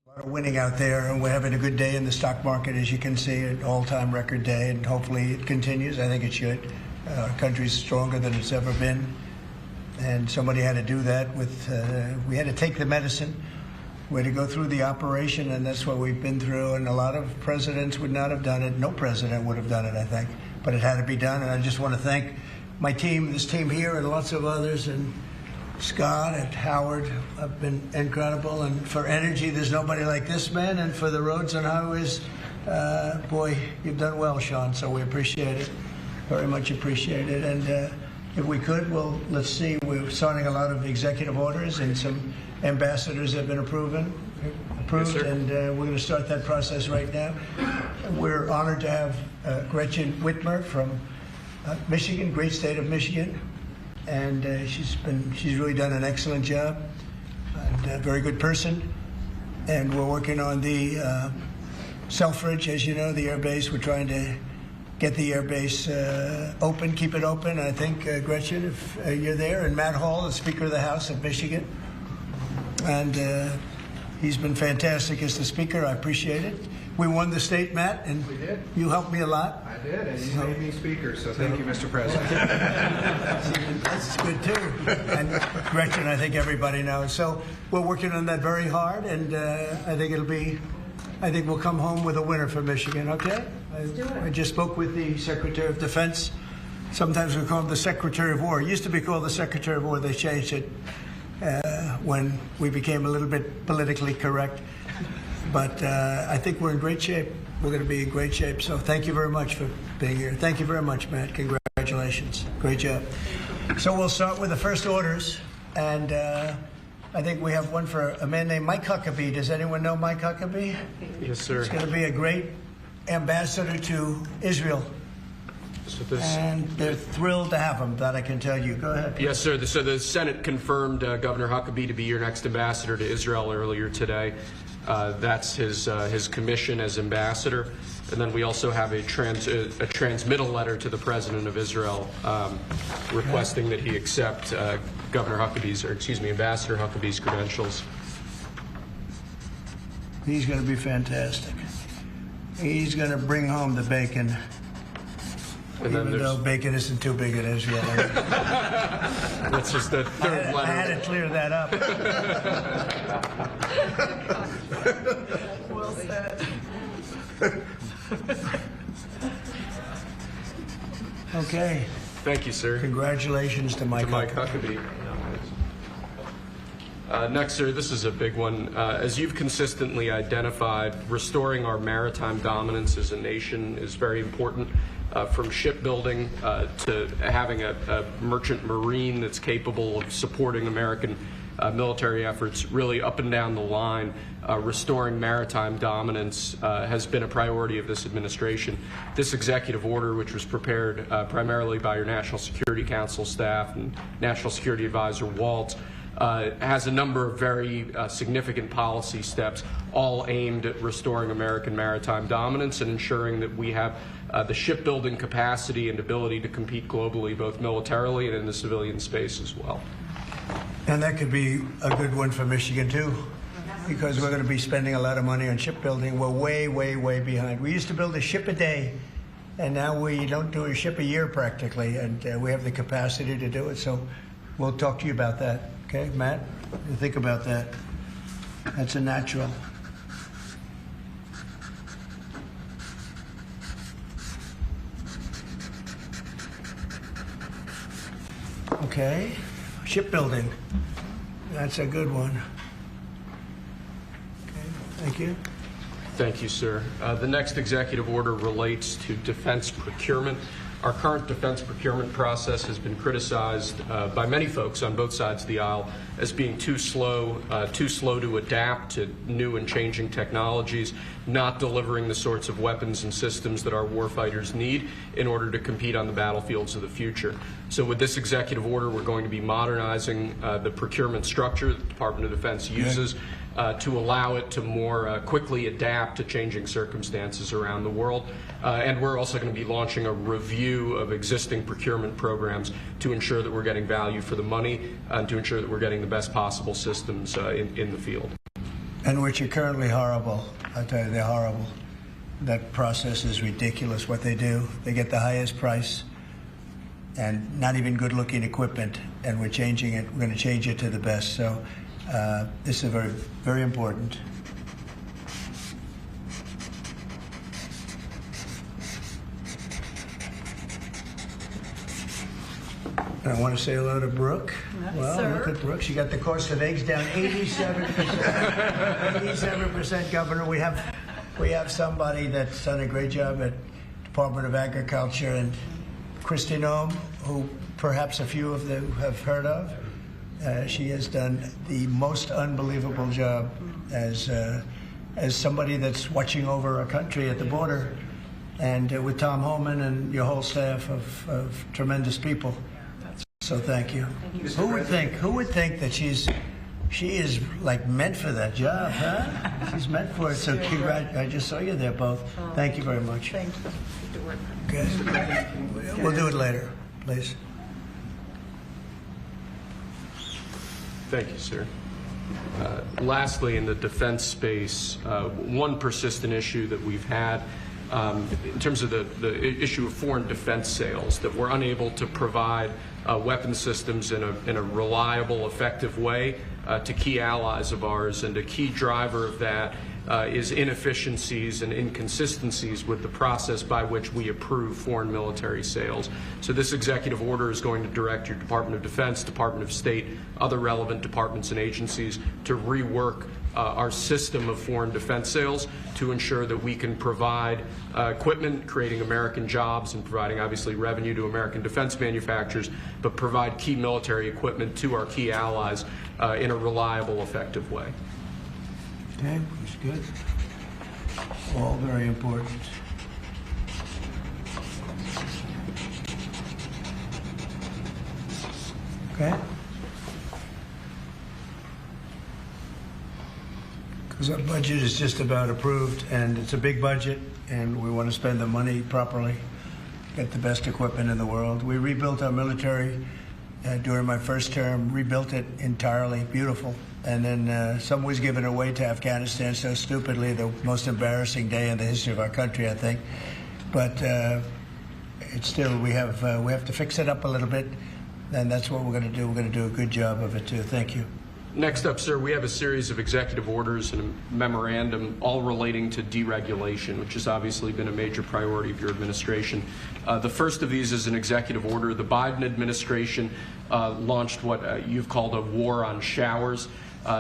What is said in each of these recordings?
A lot of winning out there, and we're having a good day in the stock market, as you can see, an all-time record day, and hopefully it continues. I think it should. Our country's stronger than it's ever been, and somebody had to do that with, we had to take the medicine. We had to go through the operation, and that's what we've been through, and a lot of presidents would not have done it. No president would have done it, I think, but it had to be done, and I just want to thank my team, this team here, and lots of others, and Scott and Howard have been incredible, and for energy, there's nobody like this man, and for the roads and highways, boy, you've done well, Sean, so we appreciate it, very much appreciate it, and if we could, well, let's see, we're signing a lot of executive orders, and some ambassadors have been approved, yes, and we're going to start that process right now. We're honored to have Gretchen Whitmer from Michigan, great state of Michigan. And she's really done an excellent job, and a very good person. And we're working on the Selfridge, as you know, the air base. We're trying to get the air base open, keep it open. I think, Gretchen, if you're there, and Matt Hall, the Speaker of the House of Michigan. And he's been fantastic as the Speaker. I appreciate it. We won the state, Matt, and we did. You helped me a lot. I did, and you made me Speaker, so thank you, Mr. President. That's good, too. And Gretchen, I think everybody knows. So we're working on that very hard, and I think we'll come home with a winner for Michigan, okay? I just spoke with the Secretary of Defense. Sometimes we call him the Secretary of War. It used to be called the Secretary of War. They changed it when we became a little bit politically correct. But I think we're in great shape. We're going to be in great shape. So thank you very much for being here. Thank you very much, Matt. Congratulations. Great job. So we'll start with the first orders. And I think we have one for a man named Mike Huckabee. Does anyone know Mike Huckabee? Yes, sir. He's going to be a great ambassador to Israel. And they're thrilled to have him, that I can tell you. Go ahead. Yes, sir. So the Senate confirmed Governor Huckabee to be your next ambassador to Israel earlier today. That's his commission as ambassador. And then we also have a transmittal letter to the President of Israel requesting that he accept Ambassador Huckabee's credentials. He's going to be fantastic. He's going to bring home the bacon. And even though bacon isn't too big in Israel. That's just the third letter. I had to clear that up. Well said. Okay. Thank you, sir. Congratulations to Mike Huckabee. Next, sir, this is a big one. As you've consistently identified, restoring our maritime dominance as a nation is very important. From shipbuilding to having a merchant marine that's capable of supporting American military efforts, really up and down the line, restoring maritime dominance has been a priority of this administration. This executive order, which was prepared primarily by your National Security Council staff and National Security Advisor Waltz, has a number of very significant policy steps, all aimed at restoring American maritime dominance and ensuring that we have the shipbuilding capacity and ability to compete globally, both militarily and in the civilian space as well. And that could be a good one for Michigan, too, because we're going to be spending a lot of money on shipbuilding. We're way, way, way behind. We used to build a ship a day, and now we don't do a ship a year practically, and we have the capacity to do it. So we'll talk to you about that. Okay, Matt? Think about that. That's a natural. Okay, shipbuilding. That's a good one. Okay, thank you. Thank you, sir. The next executive order relates to defense procurement. Our current defense procurement process has been criticized by many folks on both sides of the aisle as being too slow to adapt to new and changing technologies, not delivering the sorts of weapons and systems that our warfighters need in order to compete on the battlefields of the future. So with this executive order, we're going to be modernizing the procurement structure that the Department of Defense uses to allow it to more quickly adapt to changing circumstances around the world. And we're also going to be launching a review of existing procurement programs to ensure that we're getting value for the money and to ensure that we're getting the best possible systems in the field. and which are currently horrible. I tell you, they're horrible. That process is ridiculous, what they do. They get the highest price and not even good-looking equipment, and we're changing it. We're going to change it to the best. So this is very, very important. And I want to say hello to Brooke. Well, sir. Look at Brooke. She got the cost of eggs down 87%. 87%, Governor. We have somebody that's done a great job at Department of Agriculture, and Kristi Noem, who perhaps a few of them have heard of. She has done the most unbelievable job as somebody that's watching over our country at the border, and with Tom Homan and your whole staff of tremendous people. So thank you. Who would think that she is like meant for that job, huh? She's meant for it. So I just saw you there both. Thank you very much. Thank you. Okay. We'll do it later, please. Thank you, sir. Lastly, in the defense space, one persistent issue that we've had in terms of the issue of foreign defense sales, that we're unable to provide weapon systems in a reliable, effective way to key allies of ours, and a key driver of that is inefficiencies and inconsistencies with the process by which we approve foreign military sales. So this executive order is going to direct your Department of Defense, Department of State, other relevant departments and agencies to rework our system of foreign defense sales to ensure that we can provide equipment, creating American jobs and providing obviously revenue to American defense manufacturers, but provide key military equipment to our key allies in a reliable, effective way. Okay, that's good. All very important. Okay? Because our budget is just about approved, and it's a big budget, and we want to spend the money properly, get the best equipment in the world. We rebuilt our military during my first term, rebuilt it entirely, beautiful. And then some was given away to Afghanistan so stupidly, the most embarrassing day in the history of our country, I think. But it's still, we have to fix it up a little bit, and that's what we're going to do. We're going to do a good job of it, too. Thank you. Next up, sir, we have a series of executive orders and a memorandum all relating to deregulation, which has obviously been a major priority of your administration. The first of these is an executive order. The Biden administration launched what you've called a war on showers.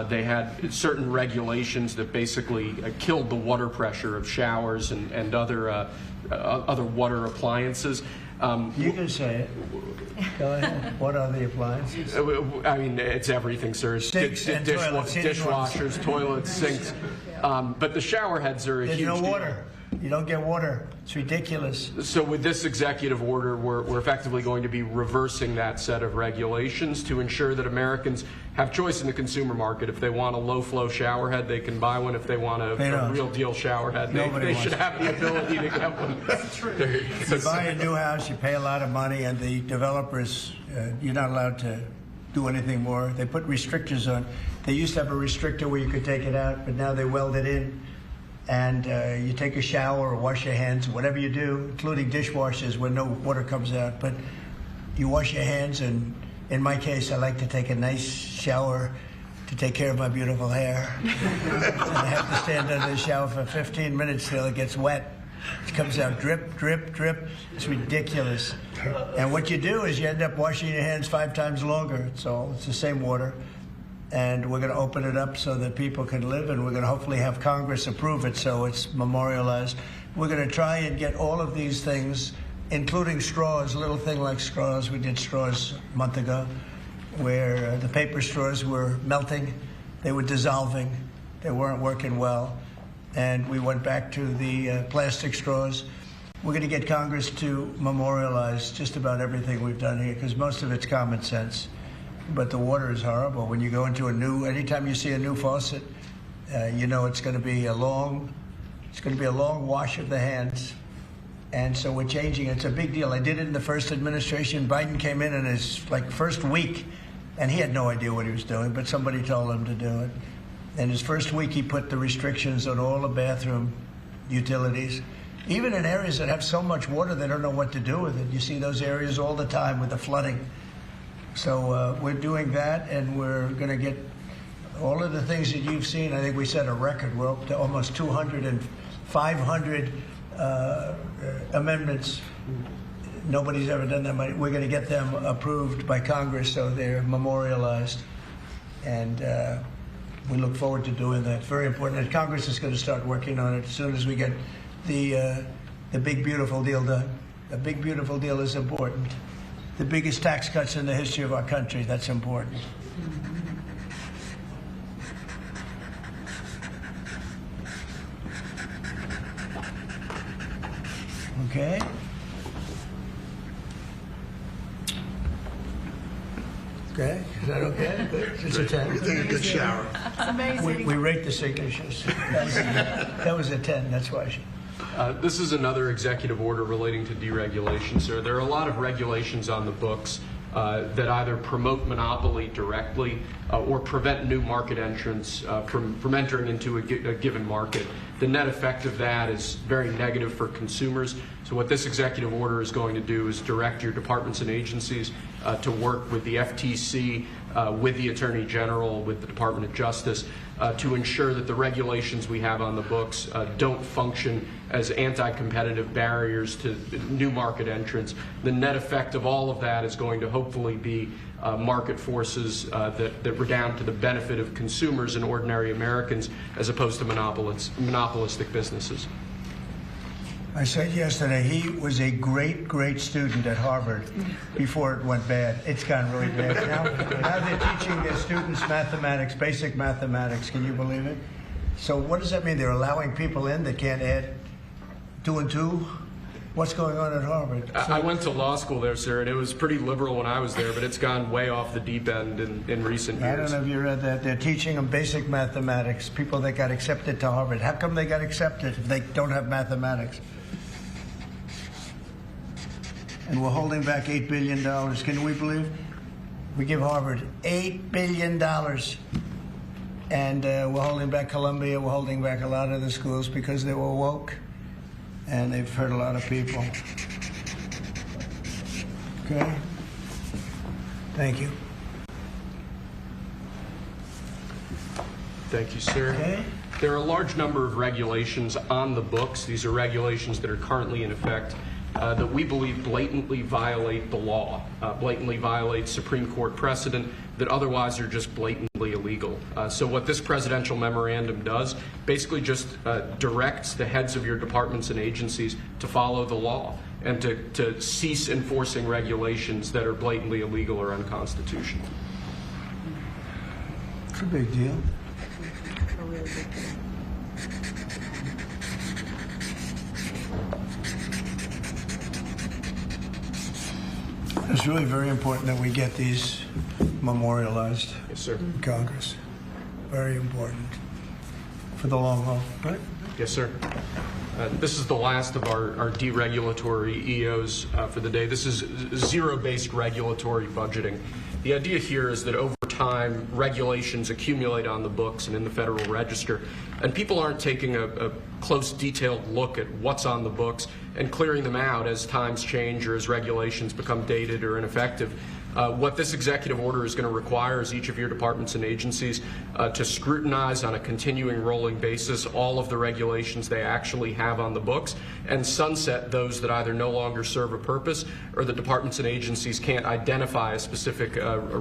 They had certain regulations that basically killed the water pressure of showers and other water appliances. You can say it. Go ahead. What are the appliances? I mean, it's everything, sir. Sinks and toilets, dishwashers, toilets, sinks. But the shower heads are a huge deal. There's no water. You don't get water. It's ridiculous. So with this executive order, we're effectively going to be reversing that set of regulations to ensure that Americans have choice in the consumer market. If they want a low-flow shower head, they can buy one. If they want a real deal shower head, they should have the ability to get one. That's true. You buy a new house, you pay a lot of money, and the developers, you're not allowed to do anything more. They put restrictors on. They used to have a restrictor where you could take it out, but now they weld it in. And you take a shower or wash your hands, whatever you do, including dishwashers when no water comes out. But you wash your hands, and in my case, I like to take a nice shower to take care of my beautiful hair. And I have to stand under the shower for 15 minutes till it gets wet. It comes out drip, drip, drip. It's ridiculous. And what you do is you end up washing your hands 5 times longer. It's the same water. And we're going to open it up so that people can live, and we're going to hopefully have Congress approve it so it's memorialized. We're going to try and get all of these things, including straws, a little thing like straws. We did straws a month ago, where the paper straws were melting. They were dissolving. They weren't working well. And we went back to the plastic straws. We're going to get Congress to memorialize just about everything we've done here, because most of it's common sense. But the water is horrible. When you go into anytime you see a new faucet, you know it's going to be a long wash of the hands. And so we're changing it. It's a big deal. I did it in the first administration. Biden came in his first week, and he had no idea what he was doing, but somebody told him to do it. In his first week, he put the restrictions on all the bathroom utilities, even in areas that have so much water they don't know what to do with it. You see those areas all the time with the flooding. So we're doing that, and we're going to get all of the things that you've seen. I think we set a record. We're up to almost 200 and 500 amendments. Nobody's ever done that many. We're going to get them approved by Congress, so they're memorialized. And we look forward to doing that. Very important. And Congress is going to start working on it as soon as we get the big, beautiful deal done. The big, beautiful deal is important. The biggest tax cuts in the history of our country. That's important. Okay. Okay, is that okay? Good. It's a 10. You take a good shower. It's amazing. We rate the signatures. That was a 10, that's why she... This is another executive order relating to deregulation, sir. There are a lot of regulations on the books that either promote monopoly directly or prevent new market entrants from entering into a given market. The net effect of that is very negative for consumers. So what this executive order is going to do is direct your departments and agencies to work with the FTC, with the Attorney General, with the Department of Justice, to ensure that the regulations we have on the books don't function as anti-competitive barriers to new market entrants. The net effect of all of that is going to hopefully be market forces that redound to the benefit of consumers and ordinary Americans as opposed to monopolistic businesses. I said yesterday he was a great, great student at Harvard before it went bad. It's gone really bad. Now they're teaching their students mathematics, basic mathematics. Can you believe it? So what does that mean? They're allowing people in that can't add 2 and 2? What's going on at Harvard? I went to law school there, sir, and it was pretty liberal when I was there, but it's gone way off the deep end in recent years. I don't know if you read that. They're teaching them basic mathematics, people that got accepted to Harvard. How come they got accepted if they don't have mathematics? And we're holding back $8 billion. Can we believe? We give Harvard $8 billion. And we're holding back Columbia. We're holding back a lot of the schools because they were woke. And they've hurt a lot of people. Okay? Thank you. Thank you, sir. Okay. There are a large number of regulations on the books. These are regulations that are currently in effect that we believe blatantly violate the law, blatantly violate Supreme Court precedent that otherwise are just blatantly illegal. So what this presidential memorandum does basically just directs the heads of your departments and agencies to follow the law and to cease enforcing regulations that are blatantly illegal or unconstitutional. It's a big deal. It's really very important that we get these memorialized Yes, sir. in Congress. Very important for the long haul, right? Yes, sir. This is the last of our deregulatory EOs for the day. This is zero-based regulatory budgeting. The idea here is that over time, regulations accumulate on the books and in the Federal Register, and people aren't taking a close, detailed look at what's on the books and clearing them out as times change or as regulations become dated or ineffective. What this executive order is going to require is each of your departments and agencies to scrutinize on a continuing rolling basis all of the regulations they actually have on the books and sunset those that either no longer serve a purpose or the departments and agencies can't identify a specific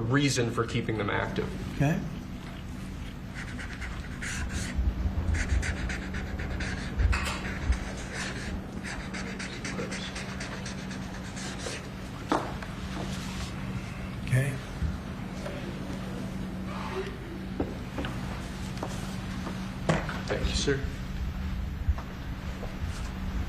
reason for keeping them active. Okay. Okay. Thank you, sir.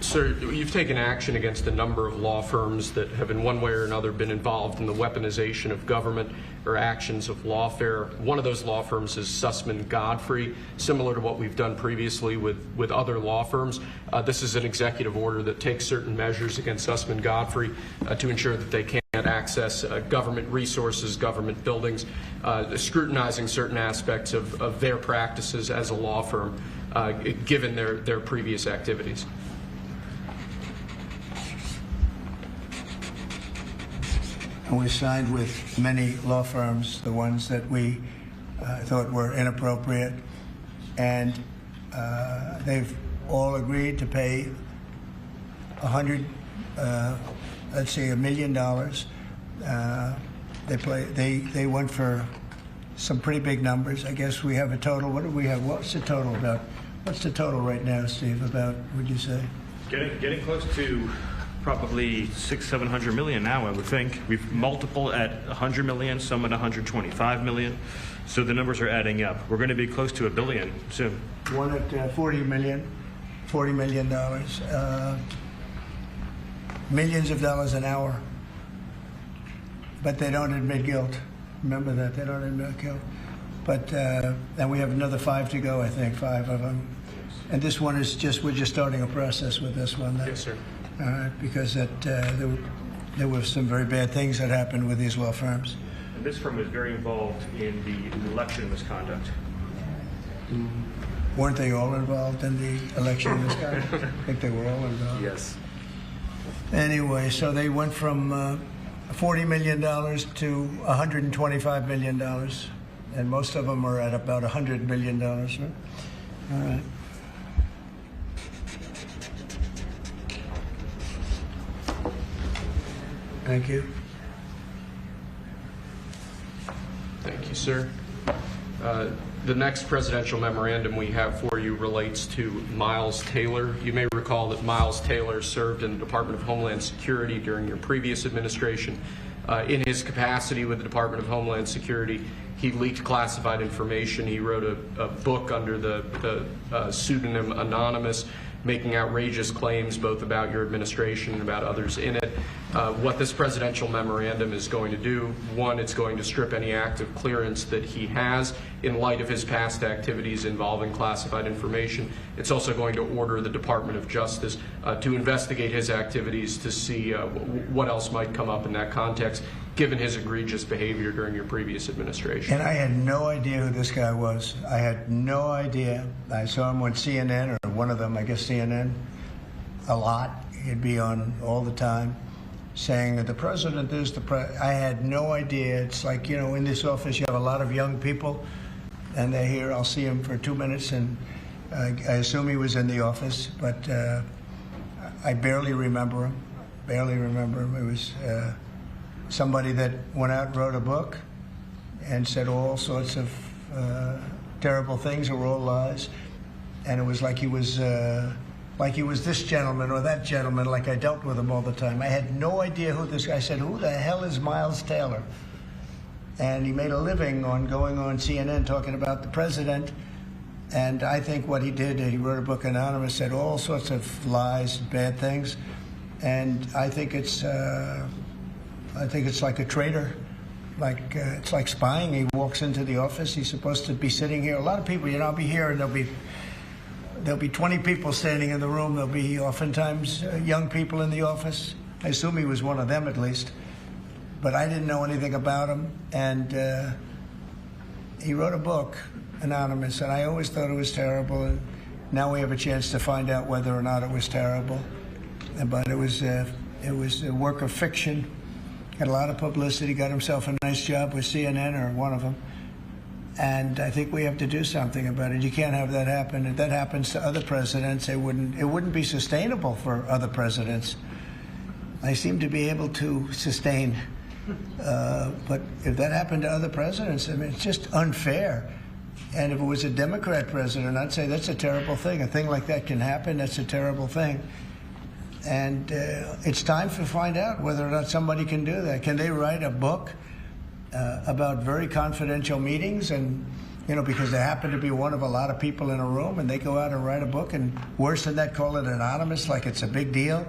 Sir, you've taken action against a number of law firms that have in one way or another been involved in the weaponization of government or actions of lawfare. One of those law firms is Sussman Godfrey, similar to what we've done previously with other law firms. This is an executive order that takes certain measures against Sussman Godfrey to ensure that they can't at access, government resources, government buildings, scrutinizing certain aspects of their practices as a law firm, given their previous activities. And we signed with many law firms, the ones that we thought were inappropriate, and they've all agreed to pay $1 million. They went for some pretty big numbers. I guess we have a total. What do we have? What's the total about? What's the total right now, Steve? About, would you say? Getting close to probably 600-700 million now, I would think. We've multiple at 100 million, some at 125 million. So the numbers are adding up. We're going to be close to $1 billion soon. One at $40 million. Millions of dollars an hour. But they don't admit guilt. Remember that, they don't admit guilt. But, and we have another 5 to go, I think, 5 of them. And this one is we're just starting a process with this one. Yes, sir. Because there were some very bad things that happened with these law firms. And this firm is very involved in the election misconduct. Weren't they all involved in the election misconduct? I think they were all involved. Yes. Anyway, so they went from $40 million to $125 million, and most of them are at about $100 million. Right? All right. Thank you. Thank you, sir. The next presidential memorandum we have for you relates to Miles Taylor. You may recall that Miles Taylor served in the Department of Homeland Security during your previous administration. In his capacity with the Department of Homeland Security, he leaked classified information. He wrote a book under the pseudonym Anonymous, making outrageous claims both about your administration and about others in it. What this presidential memorandum is going to do, one, it's going to strip any active clearance that he has in light of his past activities involving classified information. It's also going to order the Department of Justice to investigate his activities to see what else might come up in that context, given his egregious behavior during your previous administration. And I had no idea who this guy was. I had no idea. I saw him on CNN, or one of them, I guess CNN, a lot. He'd be on all the time saying that the president is the president. I had no idea. It's like, you know, in this office you have a lot of young people, and they're here. I'll see him for 2 minutes, and I assume he was in the office, but I barely remember him. It was somebody that went out and wrote a book and said all sorts of terrible things that were all lies. And it was like he was this gentleman or that gentleman, like I dealt with him all the time. I had no idea who this guy. I said, who the hell is Miles Taylor? And he made a living on going on CNN talking about the president. And I think what he did, he wrote a book, Anonymous, said all sorts of lies, bad things. And I think it's like a traitor. It's like spying. He walks into the office. He's supposed to be sitting here. A lot of people, you know, I'll be here and there'll be 20 people standing in the room. There'll be oftentimes young people in the office. I assume he was one of them at least. But I didn't know anything about him. And he wrote a book, Anonymous, and I always thought it was terrible. And now we have a chance to find out whether or not it was terrible. But it was a work of fiction. Had a lot of publicity, got himself a nice job with CNN, or one of them. And I think we have to do something about it. You can't have that happen. If that happens to other presidents, it wouldn't be sustainable for other presidents. I seem to be able to sustain. But if that happened to other presidents, I mean, it's just unfair. And if it was a Democrat president, I'd say that's a terrible thing. A thing like that can happen. That's a terrible thing. And it's time to find out whether or not somebody can do that. Can they write a book about very confidential meetings, and, you know, because they happen to be one of a lot of people in a room, and they go out and write a book, and worse than that, call it anonymous, like it's a big deal,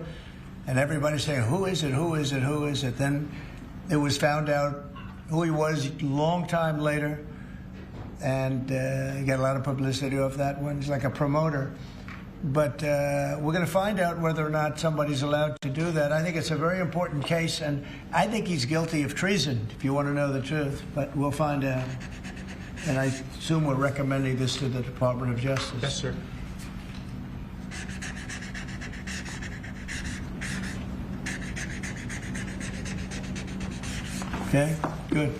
and everybody's saying, who is it, who is it, who is it? Then it was found out who he was a long time later, and he got a lot of publicity off that one. He's like a promoter. But we're going to find out whether or not somebody's allowed to do that. I think it's a very important case, and I think he's guilty of treason, if you want to know the truth. But we'll find out. And I assume we're recommending this to the Department of Justice. Yes, sir. Okay, good.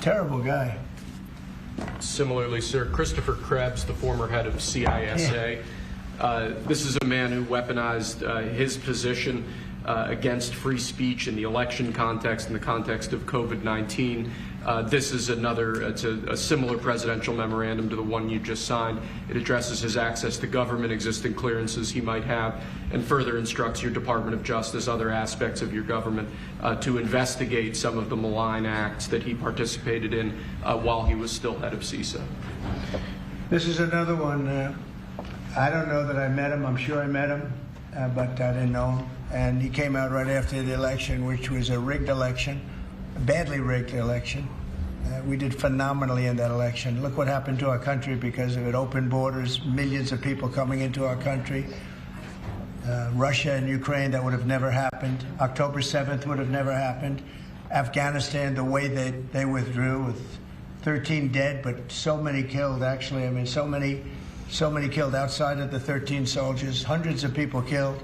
Terrible guy. Similarly, sir, Christopher Krebs, the former head of CISA. This is a man who weaponized his position against free speech in the election context, in the context of COVID-19. This is it's a similar presidential memorandum to the one you just signed. It addresses his access to government, existing clearances he might have, and further instructs your Department of Justice, other aspects of your government, to investigate some of the malign acts that he participated in while he was still head of CISA. This is another one. I don't know that I met him. I'm sure I met him, but I didn't know him. And he came out right after the election, which was a rigged election, a badly rigged election. We did phenomenally in that election. Look what happened to our country because of it. Open borders, millions of people coming into our country. Russia and Ukraine, that would have never happened. October 7th would have never happened. Afghanistan, the way they withdrew with 13 dead, but so many killed, actually. I mean, so many killed outside of the 13 soldiers, hundreds of people killed.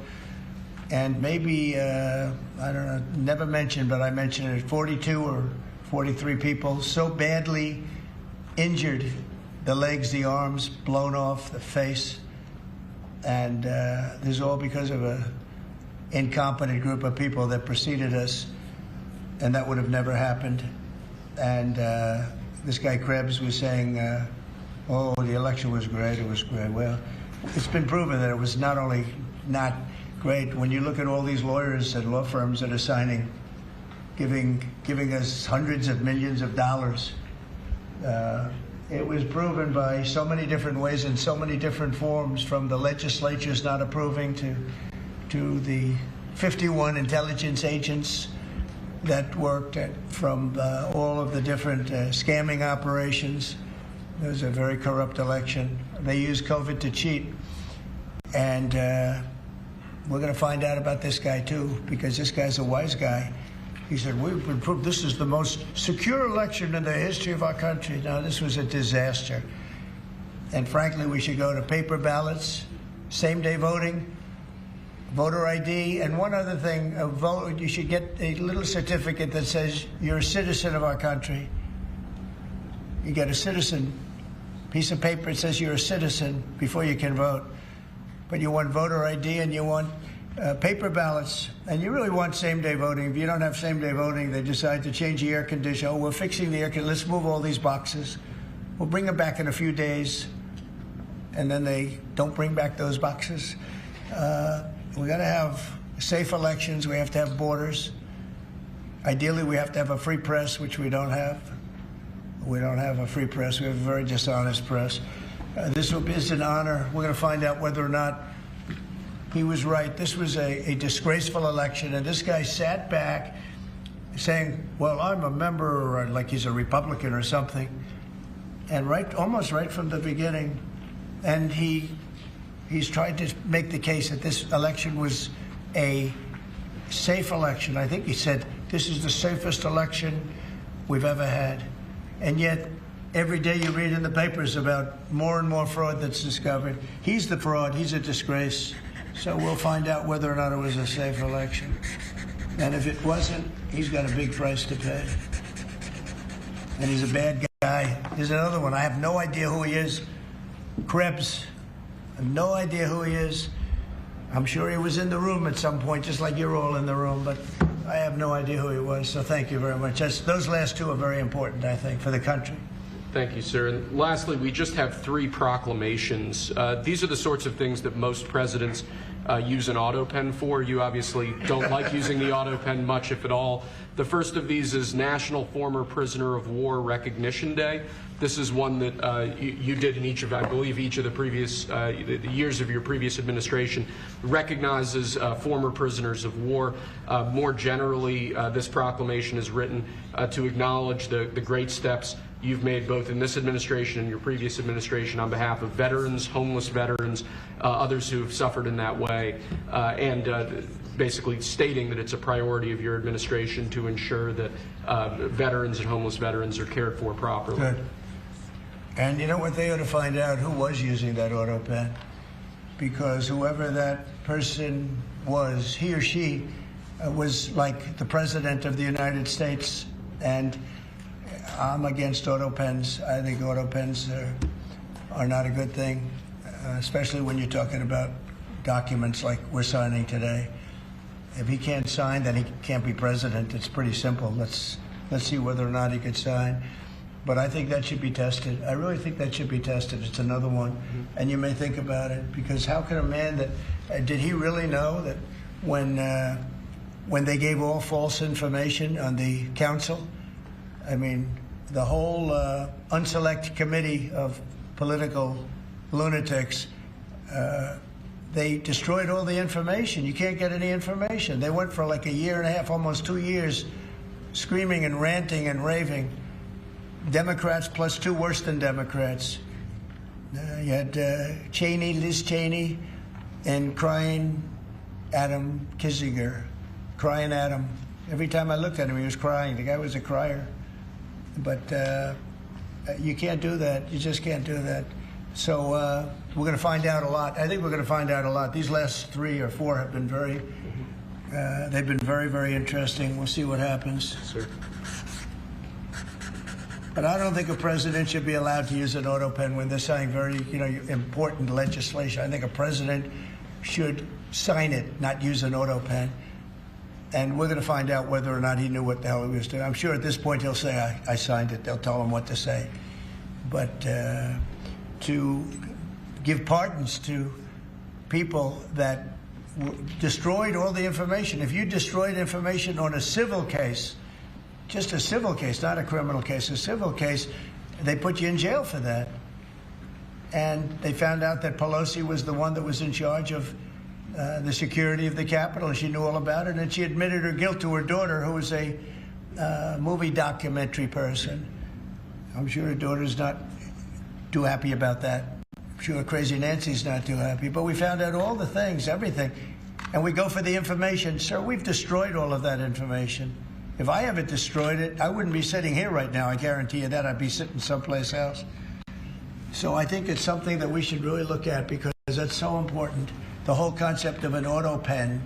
And maybe, I don't know, never mentioned, but I mentioned it, 42 or 43 people so badly injured, the legs, the arms, blown off, the face. And this is all because of an incompetent group of people that preceded us, and that would have never happened. And this guy Krebs was saying, oh, the election was great, it was great. Well, it's been proven that it was not only not great. When you look at all these lawyers and law firms that are signing, giving us hundreds of millions of dollars, it was proven by so many different ways in so many different forms, from the legislatures not approving to the 51 intelligence agents that worked from all of the different scamming operations. It was a very corrupt election. They used COVID to cheat. And we're going to find out about this guy, too, because this guy's a wise guy. He said, we've been proved this is the most secure election in the history of our country. No, this was a disaster. And frankly, we should go to paper ballots, same-day voting, voter ID, and one other thing, you should get a little certificate that says you're a citizen of our country. You get a citizen piece of paper that says you're a citizen before you can vote. But you want voter ID and you want paper ballots, and you really want same-day voting. If you don't have same-day voting, they decide to change the air conditioner. Oh, we're fixing the air conditioner. Let's move all these boxes. We'll bring them back in a few days, and then they don't bring back those boxes. We got to have safe elections. We have to have borders. Ideally, we have to have a free press, which we don't have. We don't have a free press. We have a very dishonest press. This is an honor. We're going to find out whether or not he was right. This was a disgraceful election, and this guy sat back saying, well, I'm a member, or like he's a Republican or something, and almost right from the beginning. And he's tried to make the case that this election was a safe election. I think he said, this is the safest election we've ever had. And yet, every day you read in the papers about more and more fraud that's discovered. He's the fraud. He's a disgrace. So we'll find out whether or not it was a safe election. And if it wasn't, he's got a big price to pay. And he's a bad guy. Here's another one. I have no idea who he is. Krebs. I have no idea who he is. I'm sure he was in the room at some point, just like you're all in the room, but I have no idea who he was. So thank you very much. Those last two are very important, I think, for the country. Thank you, sir. And lastly, we just have 3 proclamations. These are the sorts of things that most presidents use an autopen for. You obviously don't like using the autopen much, if at all. The first of these is National Former Prisoner of War Recognition Day. This is one that you did in each of, I believe, each of the previous the years of your previous administration, recognizes former prisoners of war. More generally, this proclamation is written to acknowledge the great steps you've made both in this administration and your previous administration on behalf of veterans, homeless veterans, others who have suffered in that way, and basically stating that it's a priority of your administration to ensure that veterans and homeless veterans are cared for properly. Good. And you know what? They ought to find out who was using that auto pen, because whoever that person was, he or she was like the President of the United States. And I'm against auto pens. I think auto pens are not a good thing, especially when you're talking about documents like we're signing today. If he can't sign, then he can't be president. It's pretty simple. Let's see whether or not he could sign. But I think that should be tested. I really think that should be tested. It's another one. And you may think about it, because how can a man that, did he really know that when they gave all false information on the council, I mean, the whole unselect committee of political lunatics, they destroyed all the information. You can't get any information. They went for like a year and a half, almost 2 years, screaming and ranting and raving. Democrats plus two worse than Democrats. You had Cheney, Liz Cheney, and crying Adam Kinzinger. Crying Adam. Every time I looked at him, he was crying. The guy was a crier. But you can't do that. You just can't do that. So we're going to find out a lot. I think we're going to find out a lot. These last 3 or 4 have been they've been very, very interesting. We'll see what happens. Sir. But I don't think a president should be allowed to use an auto pen when they're signing very, important legislation. I think a president should sign it, not use an auto pen. And we're going to find out whether or not he knew what the hell he was doing. I'm sure at this point he'll say, I signed it. They'll tell him what to say. But to give pardons to people that destroyed all the information. If you destroyed information on a civil case, just a civil case, not a criminal case, a civil case, they put you in jail for that. And they found out that Pelosi was the one that was in charge of the security of the Capitol, and she knew all about it, and she admitted her guilt to her daughter, who was a movie documentary person. I'm sure her daughter's not too happy about that. I'm sure Crazy Nancy's not too happy. But we found out all the things, everything. And we go for the information. Sir, we've destroyed all of that information. If I haven't destroyed it, I wouldn't be sitting here right now. I guarantee you that. I'd be sitting someplace else. So I think it's something that we should really look at, because that's so important. The whole concept of an auto pen,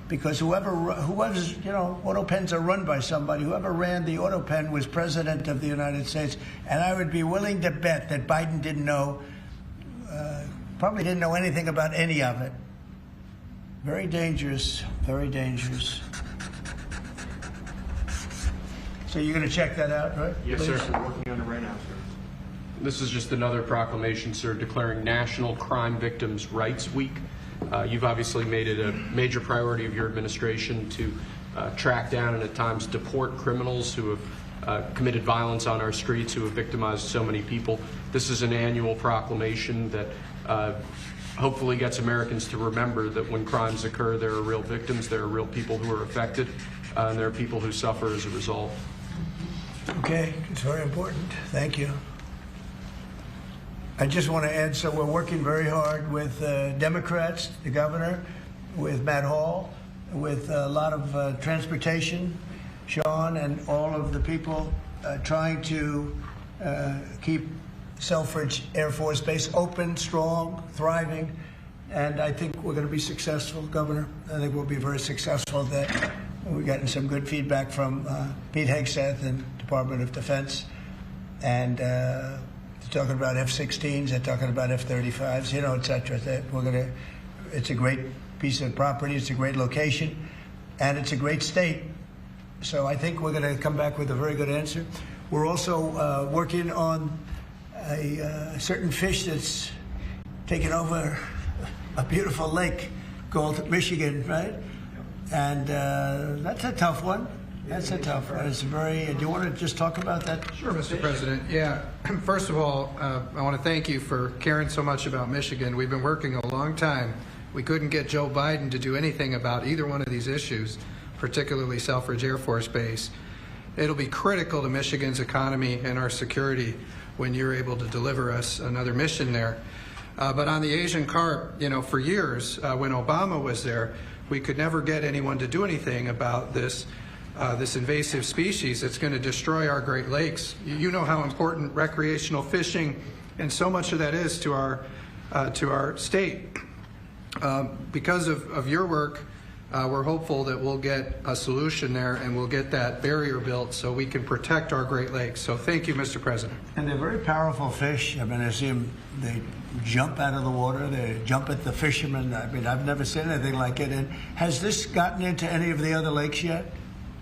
because whoever's, auto pens are run by somebody. Whoever ran the auto pen was President of the United States. And I would be willing to bet that Biden didn't know, probably didn't know anything about any of it. Very dangerous, very dangerous. So you're going to check that out, right? Yes, sir. We're working on it right now, sir. This is just another proclamation, sir, declaring National Crime Victims' Rights Week. You've obviously made it a major priority of your administration to track down and at times deport criminals who have committed violence on our streets, who have victimized so many people. This is an annual proclamation that hopefully gets Americans to remember that when crimes occur, there are real victims, there are real people who are affected, and there are people who suffer as a result. Okay, it's very important. Thank you. I just want to add, so we're working very hard with Democrats, the governor, with Matt Hall, with a lot of transportation, Sean, and all of the people trying to keep Selfridge Air Force Base open, strong, thriving. And I think we're going to be successful, Governor. I think we'll be very successful at that. We've gotten some good feedback from Pete Hegseth and Department of Defense. And they're talking about F-16s, they're talking about F-35s, et cetera. It's a great piece of property, it's a great location, and it's a great state. So I think we're going to come back with a very good answer. We're also working on a certain fish that's taken over a beautiful lake called Michigan, right? And that's a tough one. That's a tough one. It's very. Do you want to just talk about that? Sure, Mr. President. Yeah. First of all, I want to thank you for caring so much about Michigan. We've been working a long time. We couldn't get Joe Biden to do anything about either one of these issues, particularly Selfridge Air Force Base. it'll be critical to Michigan's economy and our security when you're able to deliver us another mission there. But on the Asian carp, for years, when Obama was there, we could never get anyone to do anything about this invasive species that's going to destroy our Great Lakes. You know how important recreational fishing and so much of that is to our state. Because of your work, we're hopeful that we'll get a solution there and we'll get that barrier built so we can protect our Great Lakes. So thank you, Mr. President. And they're very powerful fish. I mean, I see them, they jump out of the water, they jump at the fishermen. I mean, I've never seen anything like it. And has this gotten into any of the other lakes yet?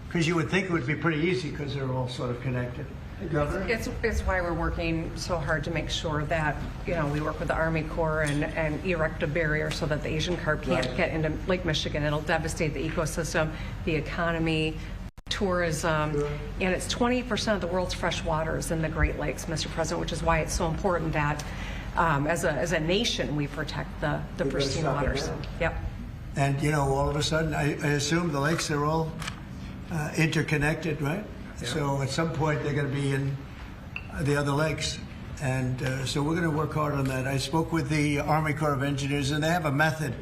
Because you would think it would be pretty easy because they're all sort of connected. Governor? It's why we're working so hard to make sure that, we work with the Army Corps and erect a barrier so that the Asian carp can't get into Lake Michigan. It'll devastate the ecosystem, the economy, tourism, and it's 20% of the world's fresh waters in the Great Lakes, Mr. President, which is why it's so important that as a nation we protect the pristine waters. Yep. And, all of a sudden, I assume the lakes are all interconnected, right? Yeah. So at some point they're going to be in the other lakes. And so we're going to work hard on that. I spoke with the Army Corps of Engineers, and they have a method.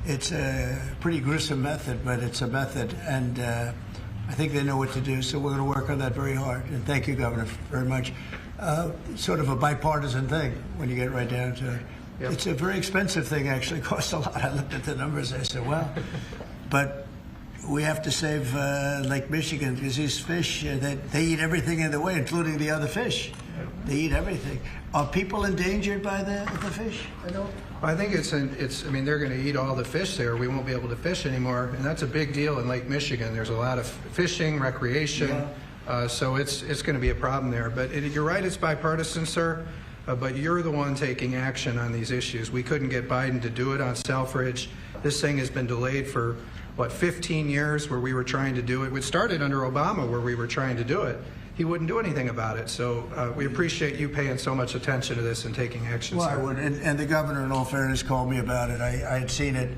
It's a pretty gruesome method, but it's a method. And I think they know what to do. So we're going to work on that very hard. And thank you, Governor, very much. Sort of a bipartisan thing when you get right down to it. Yep. It's a very expensive thing, actually. It costs a lot. I looked at the numbers. I said, well, but we have to save Lake Michigan because these fish, they eat everything in the way, including the other fish. They eat everything. Are people endangered by the fish? I think they're going to eat all the fish there. We won't be able to fish anymore, and that's a big deal in Lake Michigan. There's a lot of fishing, recreation, so it's going to be a problem there. But you're right, it's bipartisan, sir, but you're the one taking action on these issues. We couldn't get Biden to do it on Selfridge. This thing has been delayed for 15 years where we were trying to do it. It started under Obama where we were trying to do it. He wouldn't do anything about it. So we appreciate you paying so much attention to this and taking action. Well, sir. I would. And the governor, in all fairness, called me about it. I had seen it,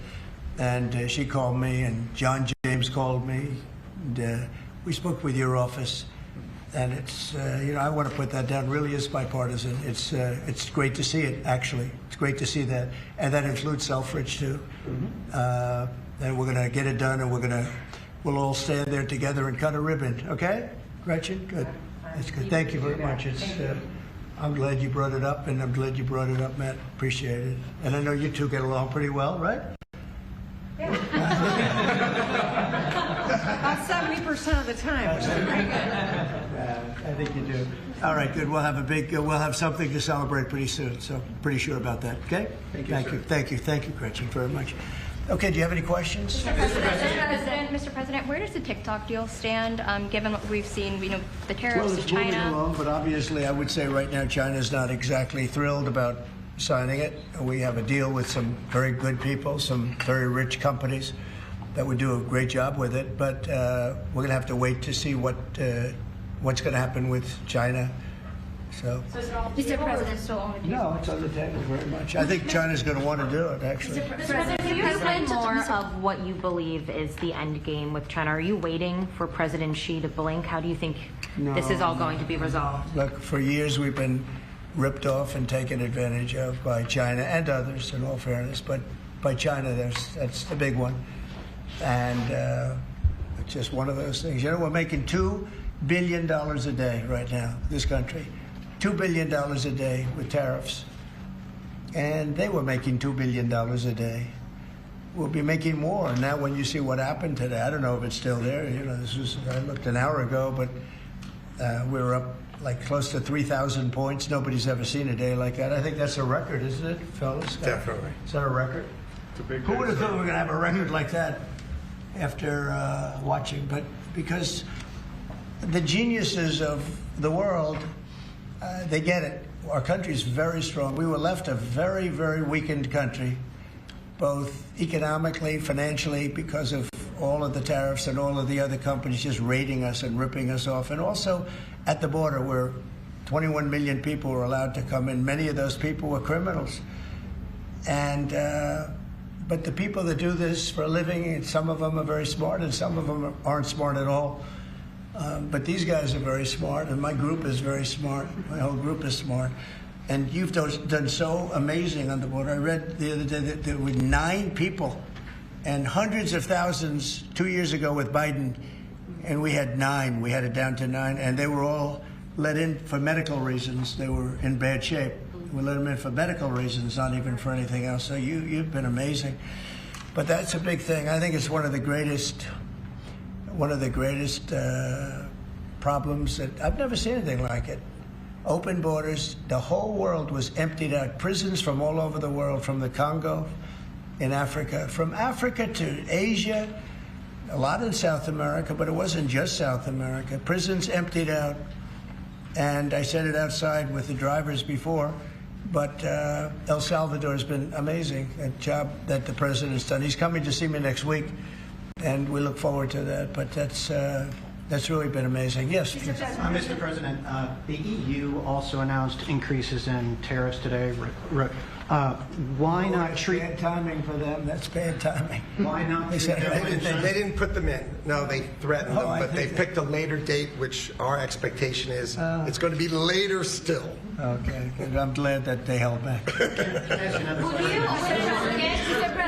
and she called me, and John James called me. And, we spoke with your office, and it's, I want to put that down. Really is bipartisan. It's great to see it, actually. It's great to see that. And that includes Selfridge, too. Mm-hmm. And we're going to get it done, and we'll all stand there together and cut a ribbon. Okay, Gretchen? Good. That's good. Thank you very much. I'm glad you brought it up, and I'm glad you brought it up, Matt. Appreciate it. And I know you two get along pretty well, right? Yeah. About 70% of the time, which is pretty good. I think you do. All right, good. We'll have something to celebrate pretty soon. So pretty sure about that. Okay. Thank you, Gretchen, very much. Okay, do you have any questions? Mr. President, where does the TikTok deal stand, given what we've seen, the tariffs to China? Moving along, but obviously I would say right now China's not exactly thrilled about signing it. We have a deal with some very good people, some very rich companies that would do a great job with it, but we're going to have to wait to see what's going to happen with China. So Mr. President, still on the table? No, it's on the table very much. I think China's going to want to do it, actually. Mr. President, Can you explain more of what you believe is the end game with China? Are you waiting for President Xi to blink? How do you think this is all going to be resolved? Look, for years we've been ripped off and taken advantage of by China and others, in all fairness. But by China, that's the big one. And it's just one of those things. We're making $2 billion a day right now, this country. $2 billion a day with tariffs. And they were making $2 billion a day. We'll be making more. And now when you see what happened today, I don't know if it's still there. I looked an hour ago, but we were up like close to 3,000 points. Nobody's ever seen a day like that. I think that's a record, isn't it, fellas? Definitely. Is that a record? It's a big Who would have thought we were going to have a record like that after watching? But because the geniuses of the world, they get it. Our country's very strong. We were left a very, very weakened country, both economically, financially, because of all of the tariffs and all of the other companies just raiding us and ripping us off. And also at the border where 21 million people were allowed to come in. Many of those people were criminals. And but the people that do this for a living, some of them are very smart and some of them aren't smart at all. But these guys are very smart, and my group is very smart. My whole group is smart. And you've done so amazing on the border. I read the other day that there were 9 people and hundreds of thousands 2 years ago with Biden, and we had 9. We had it down to 9, and they were all let in for medical reasons. They were in bad shape. We let them in for medical reasons, not even for anything else. So you've been amazing. But that's a big thing. I think it's one of the greatest problems that I've never seen anything like it. Open borders. The whole world was emptied out. Prisons from all over the world, from the Congo in Africa, from Africa to Asia, a lot in South America, but it wasn't just South America. Prisons emptied out. And I said it outside with the drivers before, but El Salvador has been amazing, a job that the president's done. He's coming to see me next week, and we look forward to that. But that's really been amazing. Yes. Mr. President, the EU also announced increases in tariffs today. Why not treat... Bad timing for them. That's bad timing. Why not treat They didn't put them in. No, they threatened them, but they think picked a later date, which our expectation is it's going to be later still. Okay. I'm glad that they held back. You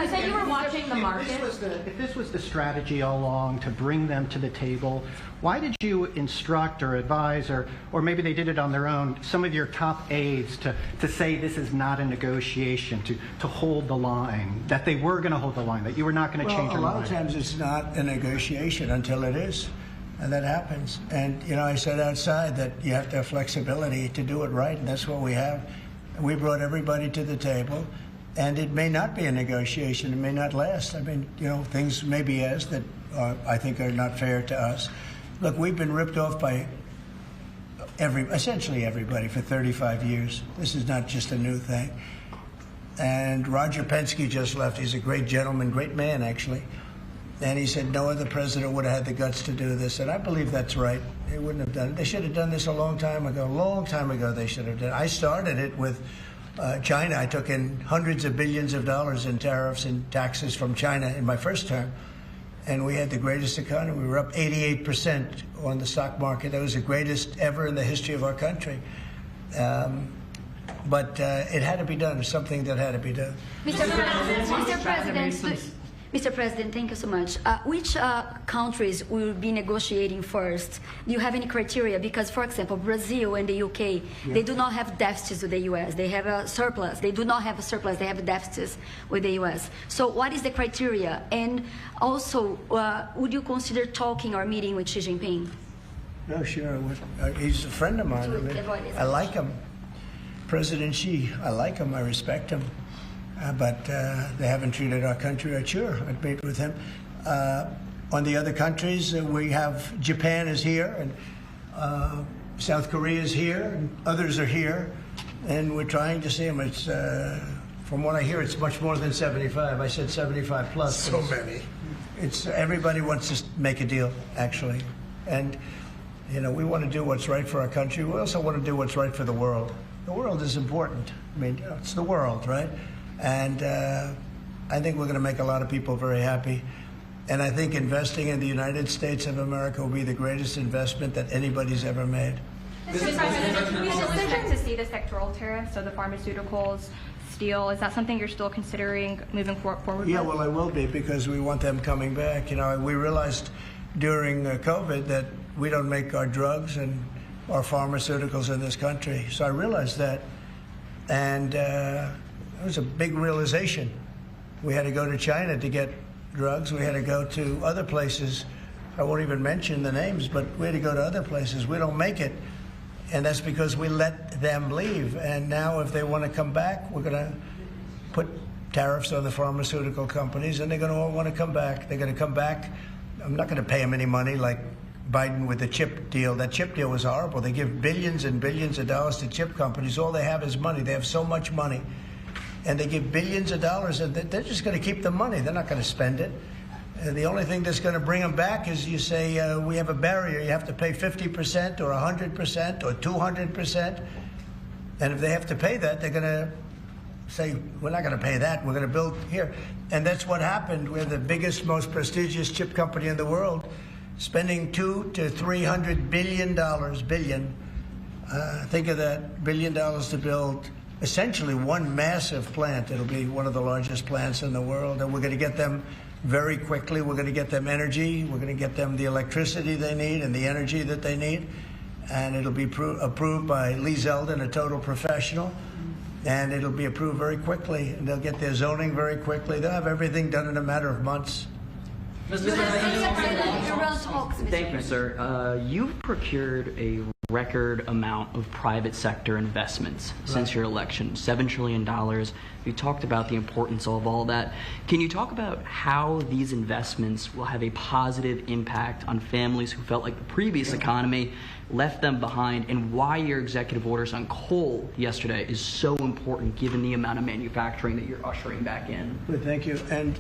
said you were watching the market. If this was the strategy all along to bring them to the table, why did you instruct or advise, or maybe they did it on their own, some of your top aides to say this is not a negotiation, to hold the line, that they were going to hold the line, that you were not going to change your a lot mind? of times it's not a negotiation until it is, and that happens. And, I said outside that you have to have flexibility to do it right, and that's what we have. We brought everybody to the table, and it may not be a negotiation. It may not last. I mean, things may be asked that I think are not fair to us. Look, we've been ripped off by essentially everybody for 35 years. This is not just a new thing. And Roger Penske just left. He's a great gentleman, great man, actually. And he said no other president would have had the guts to do this. And I believe that's right. They wouldn't have done it. They should have done this a long time ago. A long time ago they should have done it. I started it with China. I took in hundreds of billions of dollars in tariffs and taxes from China in my first term. And we had the greatest economy. We were up 88% on the stock market. That was the greatest ever in the history of our country. But it had to be done. It's something that had to be done. Mr. President, thank you so much. Which countries will be negotiating first? Do you have any criteria? Because, for example, Brazil and the UK, they do not have deficits with the US. They have a surplus. They do not have a surplus. They have deficits with the US. So what is the criteria? And also, would you consider talking or meeting with Xi Jinping? No, sure. He's a friend of mine. I like him. President Xi, I like him. I respect him. But they haven't treated our country right. Sure, I'd meet with him. On the other countries, we have Japan is here, and South Korea is here, and others are here, and we're trying to see them. It's, from what I hear, it's much more than 75. I said 75 plus. So many. It's everybody wants to make a deal, actually, and we want to do what's right for our country. We also want to do what's right for the world. The world is important. I mean, it's the world, right? And I think we're going to make a lot of people very happy. And I think investing in the United States of America will be the greatest investment that anybody's ever made. Mr. President, we still expect to see the sectoral tariffs, so the pharmaceuticals, steel. Is that something you're still considering moving forward Yeah, with? well, I will be, because we want them coming back. We realized during COVID that we don't make our drugs and our pharmaceuticals in this country. So I realized that. And it was a big realization. We had to go to China to get drugs. We had to go to other places. I won't even mention the names, but we had to go to other places. We don't make it, and that's because we let them leave. And now if they want to come back, we're going to put tariffs on the pharmaceutical companies, and they're going to all want to come back. They're going to come back. I'm not going to pay them any money like Biden with the chip deal. That chip deal was horrible. They give billions and billions of dollars to chip companies. All they have is money. They have so much money. And they give billions of dollars, and they're just going to keep the money. They're not going to spend it. The only thing that's going to bring them back is you say, we have a barrier. You have to pay 50% or 100% or 200%. And if they have to pay that, they're going to say, we're not going to pay that. We're going to build here. And that's what happened. We're the biggest, most prestigious chip company in the world. spending $200 to $300 billion. Think of that, $1 billion to build essentially one massive plant. It'll be one of the largest plants in the world, and we're going to get them very quickly. We're going to get them energy. We're going to get them the electricity they need and the energy that they need, and it'll be approved by Lee Zeldin, a total professional, and it'll be approved very quickly, and they'll get their zoning very quickly. They'll have everything done in a matter of months. Thank you, sir. You've procured a record amount of private sector investments since your election, $7 trillion. You talked about the importance of all that. Can you talk about how these investments will have a positive impact on families who felt like the previous economy left them behind, and why your executive orders on coal yesterday is so important given the amount of manufacturing that you're ushering back in? Good, thank you. And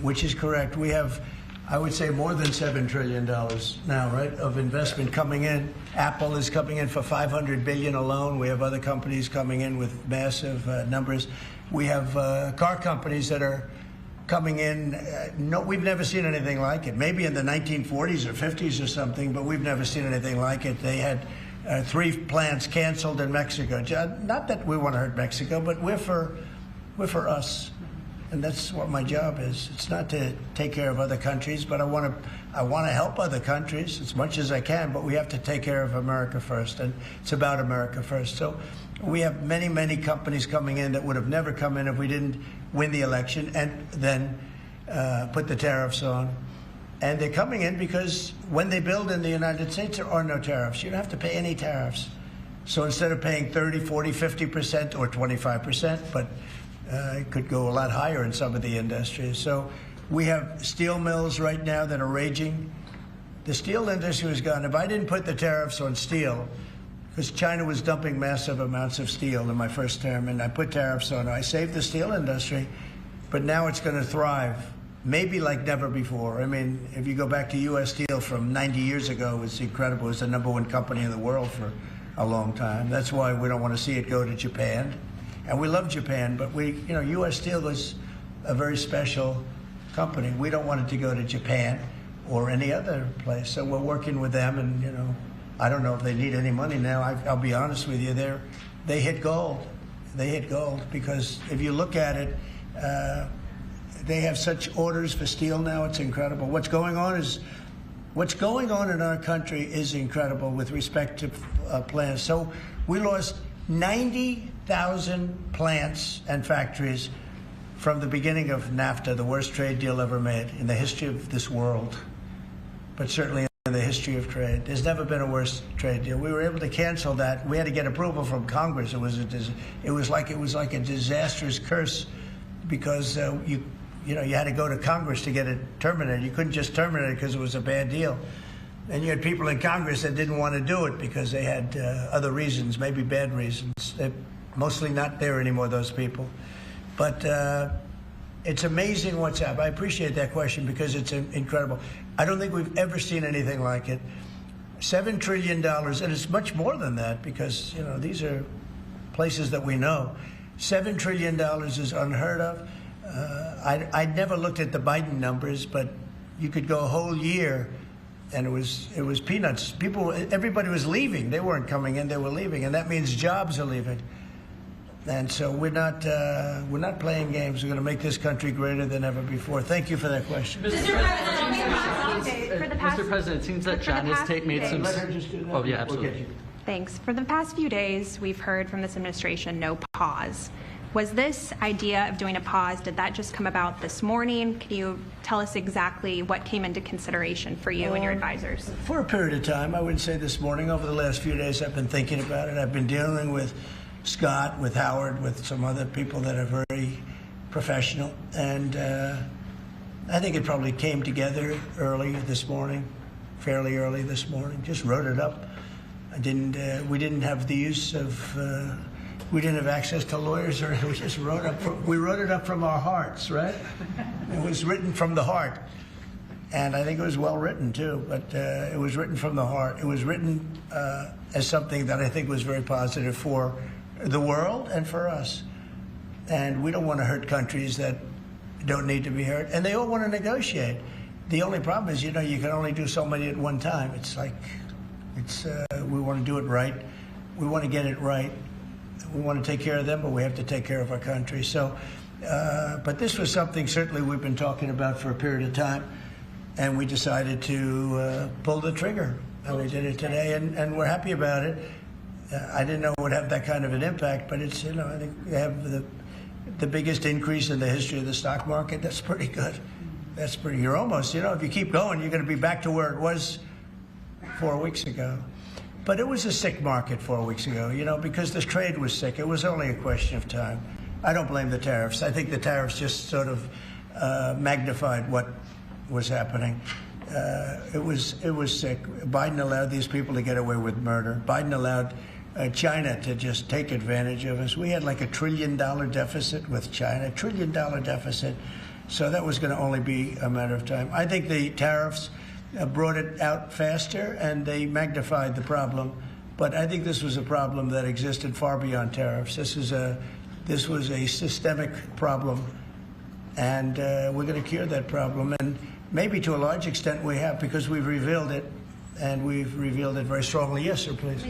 which is correct. We have, I would say, more than $7 trillion now, right, of investment coming in. Apple is coming in for $500 billion alone. We have other companies coming in with massive numbers. We have car companies that are coming in. No, we've never seen anything like it. Maybe in the 1940s or 50s or something, but we've never seen anything like it. They had 3 plants canceled in Mexico. Not that we want to hurt Mexico, but we're for us. And that's what my job is. It's not to take care of other countries, but I want to help other countries as much as I can, but we have to take care of America first, and it's about America first. So we have many, many companies coming in that would have never come in if we didn't win the election and then put the tariffs on. And they're coming in because when they build in the United States, there are no tariffs. You don't have to pay any tariffs. So instead of paying 30, 40, 50% or 25%, but it could go a lot higher in some of the industries. So we have steel mills right now that are raging. The steel industry was gone. If I didn't put the tariffs on steel, because China was dumping massive amounts of steel in my first term, and I put tariffs on it, I saved the steel industry, but now it's going to thrive, maybe like never before. I mean, if you go back to U.S. Steel from 90 years ago, it's incredible. It's the #1 company in the world for a long time. That's why we don't want to see it go to Japan. And we love Japan, but U.S. Steel is a very special company. We don't want it to go to Japan or any other place. So we're working with them, and I don't know if they need any money now. I'll be honest with you, they hit gold. They hit gold because if you look at it, they have such orders for steel now. It's incredible. What's going on in our country is incredible with respect to plants. So we lost 90,000 plants and factories from the beginning of NAFTA, the worst trade deal ever made in the history of this world, but certainly in the history of trade. There's never been a worse trade deal. We were able to cancel that. We had to get approval from Congress. It was like a disastrous curse because you had to go to Congress to get it terminated. You couldn't just terminate it because it was a bad deal. And you had people in Congress that didn't want to do it because they had other reasons, maybe bad reasons. They're mostly not there anymore, those people. But it's amazing what's happened. I appreciate that question because it's incredible. I don't think we've ever seen anything like it. $7 trillion, and it's much more than that because, these are places that we know. $7 trillion is unheard of. I never looked at the Biden numbers, but you could go a whole year and it was peanuts. Everybody was leaving. They weren't coming in, they were leaving, and that means jobs are leaving. And so we're not playing games. We're going to make this country greater than ever before. Thank you for that question. Mr. President, it seems that China's made some... Let her just do that. Oh, yeah, absolutely. Thanks. For the past few days, we've heard from this administration no pause. Was this idea of doing a pause, did that just come about this morning? Can you tell us exactly what came into consideration for you and your advisors? For a period of time, I would say this morning. Over the last few days, I've been thinking about it. I've been dealing with Scott, with Howard, with some other people that are very professional. And I think it probably came together early this morning, fairly early this morning. Just wrote it up. We didn't have the use of... we didn't have access to lawyers, or we just wrote it up from our hearts, right? It was written from the heart. And I think it was well written, too, but it was written from the heart. It was written as something that I think was very positive for the world and for us. And we don't want to hurt countries that don't need to be hurt. And they all want to negotiate. The only problem is, you can only do so many at one time. We want to do it right. We want to get it right. We want to take care of them, but we have to take care of our country. So, but this was something certainly we've been talking about for a period of time, and we decided to pull the trigger. And we did it today, and we're happy about it. I didn't know it would have that kind of an impact, but it's, I think they have the biggest increase in the history of the stock market. That's pretty good. You're almost, if you keep going, you're going to be back to where it was 4 weeks ago. But it was a sick market 4 weeks ago, because the trade was sick. It was only a question of time. I don't blame the tariffs. I think the tariffs just sort of magnified what was happening. It was sick. Biden allowed these people to get away with murder. Biden allowed China to just take advantage of us. We had like $1 trillion deficit with China, $1 trillion deficit. So that was going to only be a matter of time. I think the tariffs brought it out faster, and they magnified the problem. But I think this was a problem that existed far beyond tariffs. This was a systemic problem, and we're going to cure that problem. And maybe to a large extent we have, because we've revealed it, and we've revealed it very strongly. Yes, sir, please.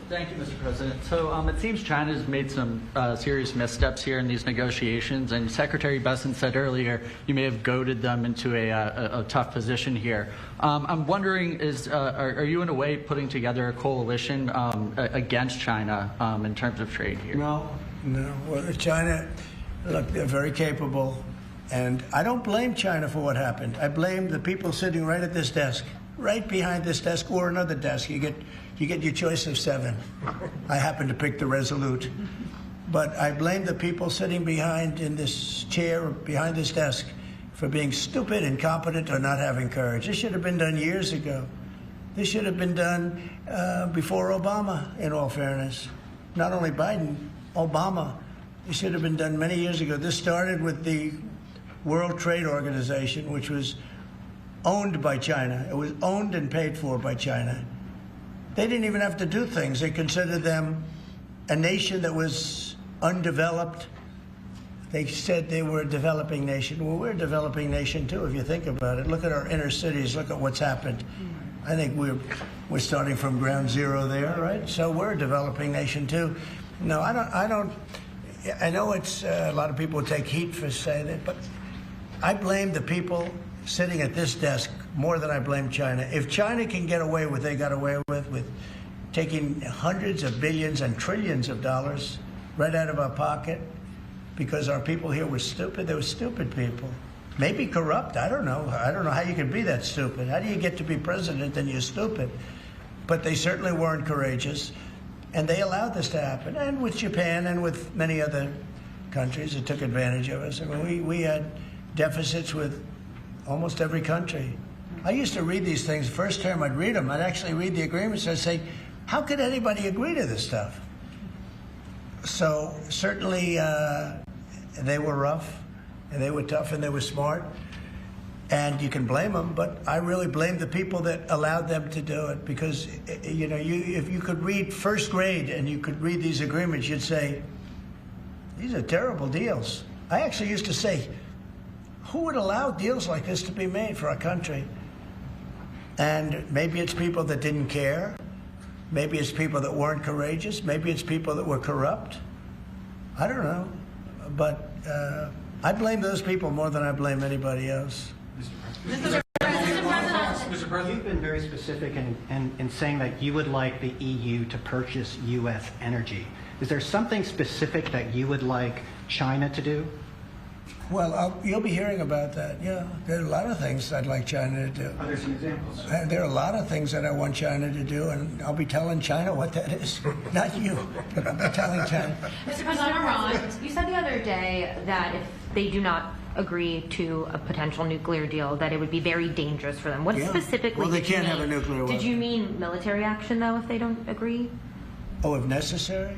Thank you, Mr. President. So it seems China's made some serious missteps here in these negotiations, and Secretary Bessent said earlier you may have goaded them into a tough position here. I'm wondering, are you in a way putting together a coalition against China in terms of trade here? No. Well, China, look, they're very capable, and I don't blame China for what happened. I blame the people sitting right at this desk. Right behind this desk or another desk. You get your choice of 7. I happen to pick the Resolute. But I blame the people sitting behind in this chair, behind this desk, for being stupid, incompetent, or not having courage. This should have been done years ago. This should have been done before Obama, in all fairness. Not only Biden, Obama. It should have been done many years ago. This started with the World Trade Organization, which was owned by China. It was owned and paid for by China. They didn't even have to do things. They considered them a nation that was undeveloped. They said they were a developing nation. Well, we're a developing nation too, if you think about it. Look at our inner cities. Look at what's happened. I think we're starting from ground zero there, right? So we're a developing nation too. No, I don't. I know it's a lot of people take heat for saying it, but I blame the people sitting at this desk more than I blame China. If China can get away with what they got away with taking hundreds of billions and trillions of dollars right out of our pocket because our people here were stupid, they were stupid people. Maybe corrupt, I don't know. I don't know how you can be that stupid. How do you get to be president and you're stupid? But they certainly weren't courageous, and they allowed this to happen. And with Japan and with many other countries that took advantage of us. I mean, we had deficits with almost every country. I used to read these things. First term, I'd read them. I'd actually read the agreements. I'd say, how could anybody agree to this stuff? So certainly they were rough, and they were tough, and they were smart. And you can blame them, but I really blame the people that allowed them to do it. Because, if you could read first grade and you could read these agreements, you'd say, these are terrible deals. I actually used to say, who would allow deals like this to be made for our country? And maybe it's people that didn't care. Maybe it's people that weren't courageous. Maybe it's people that were corrupt. I don't know. But I blame those people more than I blame anybody else. Mr. President, you've been very specific in saying that you would like the EU to purchase U.S. energy. Is there something specific that you would like China to do? Well, you'll be hearing about that. Yeah, there are a lot of things I'd like China to do. Are there some examples? There are a lot of things that I want China to do, and I'll be telling China what that is. Not you, but I'll be telling China. Mr. President Iran, you said the other day that if they do not agree to a potential nuclear deal, that it would be very dangerous for them. What specifically well, they did you can't mean? have a nuclear weapon. Did you mean military action, though, if they don't agree? Oh, if necessary?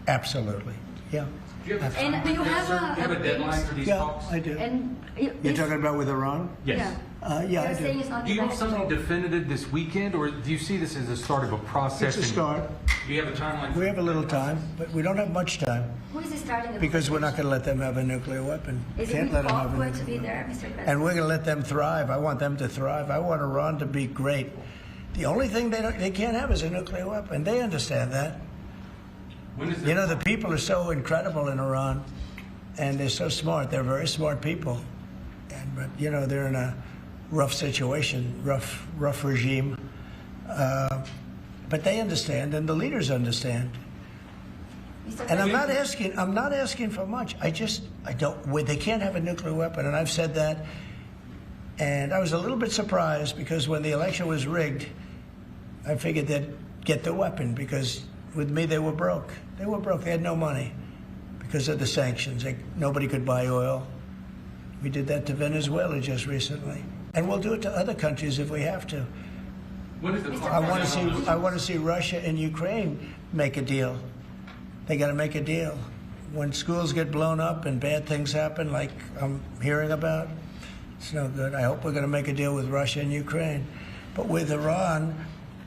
Absolutely. Yeah. And do you have a deadline for these talks? Yeah, I do. And You're talking about with Iran? Yes. Yeah, I They're saying do. it's not Do you have something deductible. definitive this weekend, or do you see this as the start of a process? It's a start. Do you have a timeline? We have a little time, but we don't have much time Who is starting the because we're not going to let them have a nuclear weapon. Is Can't it let them have a going to nuclear be weapon. there, Mr. President? And we're going to let them thrive. I want them to thrive. I want Iran to be great. The only thing they can't have is a nuclear weapon. They understand that. You know, the people are so incredible in Iran, and they're so smart. They're very smart people. But, you know, they're in a rough situation, rough regime. But they understand, and the leaders understand. And I'm not asking for much. I don't. They can't have a nuclear weapon, and I've said that. And I was a little bit surprised because when the election was rigged, I figured they'd get the weapon because with me they were broke. They were broke. They had no money because of the sanctions. Nobody could buy oil. We did that to Venezuela just recently, and we'll do it to other countries if we have to. I want to see Russia and Ukraine make a deal. They got to make a deal. When schools get blown up and bad things happen, like I'm hearing about, it's no good. I hope we're going to make a deal with Russia and Ukraine. But with Iran,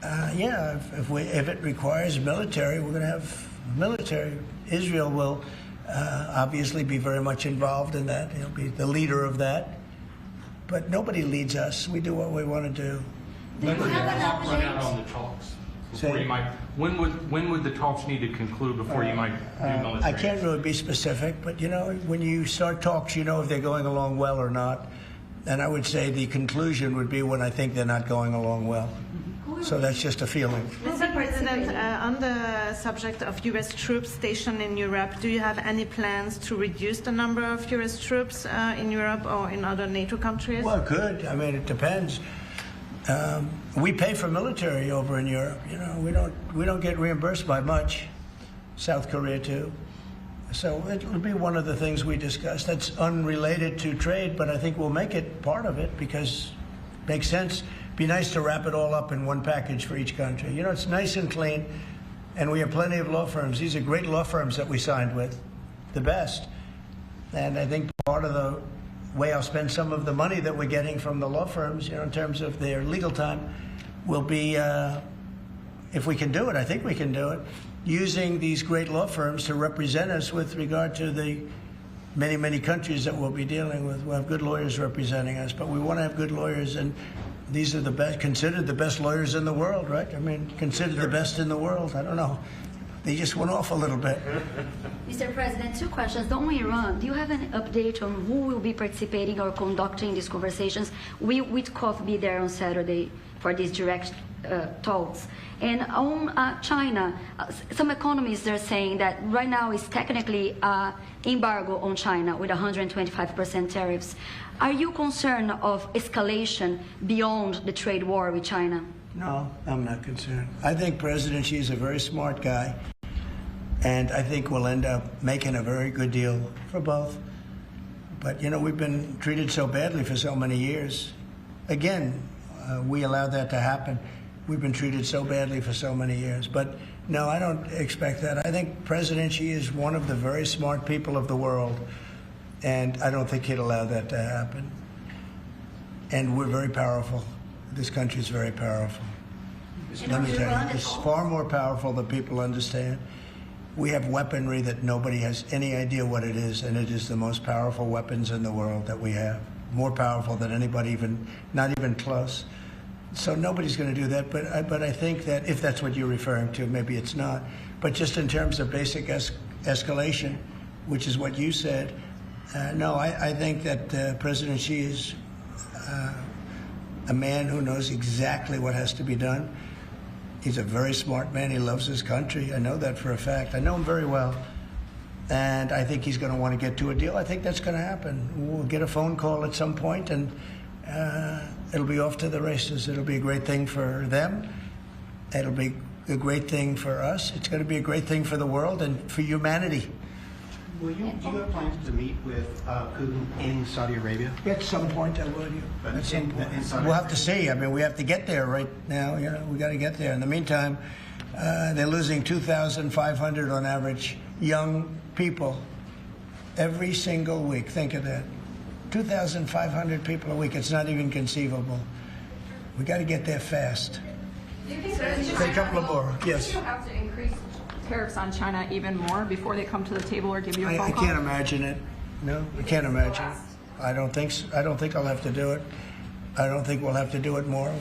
if it requires military, we're going to have military. Israel will obviously be very much involved in that. He'll be the leader of that. But nobody leads us. We do what we want to do. When would the talks run out on the talks? When would the talks need to conclude before you might do military? I can't really be specific, but you know, when you start talks, you know if they're going along well or not. And I would say the conclusion would be when I think they're not going along well. So that's just a feeling. Mr. President, on the subject of U.S. troops stationed in Europe, do you have any plans to reduce the number of U.S. troops in Europe or in other NATO countries? Well, good. I mean, it depends. We pay for military over in Europe. You know, we don't get reimbursed by much. South Korea too. So it'll be one of the things we discuss. That's unrelated to trade, but I think we'll make it part of it because it makes sense. Be nice to wrap it all up in one package for each country. You know, it's nice and clean, and we have plenty of law firms. These are great law firms that we signed with, the best. And I think part of the way I'll spend some of the money that we're getting from the law firms, you know, in terms of their legal time, will be, if we can do it, I think we can do it, using these great law firms to represent us with regard to the many, many countries that we'll be dealing with. We'll have good lawyers representing us, but we want to have good lawyers, and these are the best, considered the best lawyers in the world, right? I mean, considered the best in the world. I don't know. They just went off a little bit. Mr. President, two questions. On Iran, do you have an update on who will be participating or conducting these conversations? Will Witkoff be there on Saturday for these direct talks? And on China, some economists are saying that right now is technically embargo on China with 125% tariffs. Are you concerned of escalation beyond the trade war with China? No, I'm not concerned. I think President Xi is a very smart guy, and I think we'll end up making a very good deal for both. But, you know, we've been treated so badly for so many years. Again, we allowed that to happen. We've been treated so badly for so many years. But, no, I don't expect that. I think President Xi is one of the very smart people of the world, and I don't think he'd allow that to happen. And we're very powerful. This country is very powerful. Let me tell you, it's far more powerful than people understand. We have weaponry that nobody has any idea what it is, and it is the most powerful weapons in the world that we have. More powerful than anybody, not even close. So nobody's going to do that, but I think that if that's what you're referring to, maybe it's not. But just in terms of basic escalation, which is what you said, no, I think that President Xi is a man who knows exactly what has to be done. He's a very smart man. He loves his country. I know that for a fact. I know him very well. And I think he's going to want to get to a deal. I think that's going to happen. We'll get a phone call at some point, and it'll be off to the races. It'll be a great thing for them. It'll be a great thing for us. It's going to be a great thing for the world and for humanity. Do you have plans to meet with Putin in Saudi Arabia? At some point I would. At some point. In We'll have to see. I mean, we have to get there right now. You know, we got to get there. In the meantime, they're losing 2,500 on average young people every single week. Think of that. 2,500 people a week. It's not even conceivable. We got to get there fast. Do you think A couple of more. Yes. you have to increase tariffs on China even more before they come to the table or give you a phone I call? can't imagine it. No, I can't imagine. I don't think so. I don't think I'll have to do it. I don't think we'll have to do it more.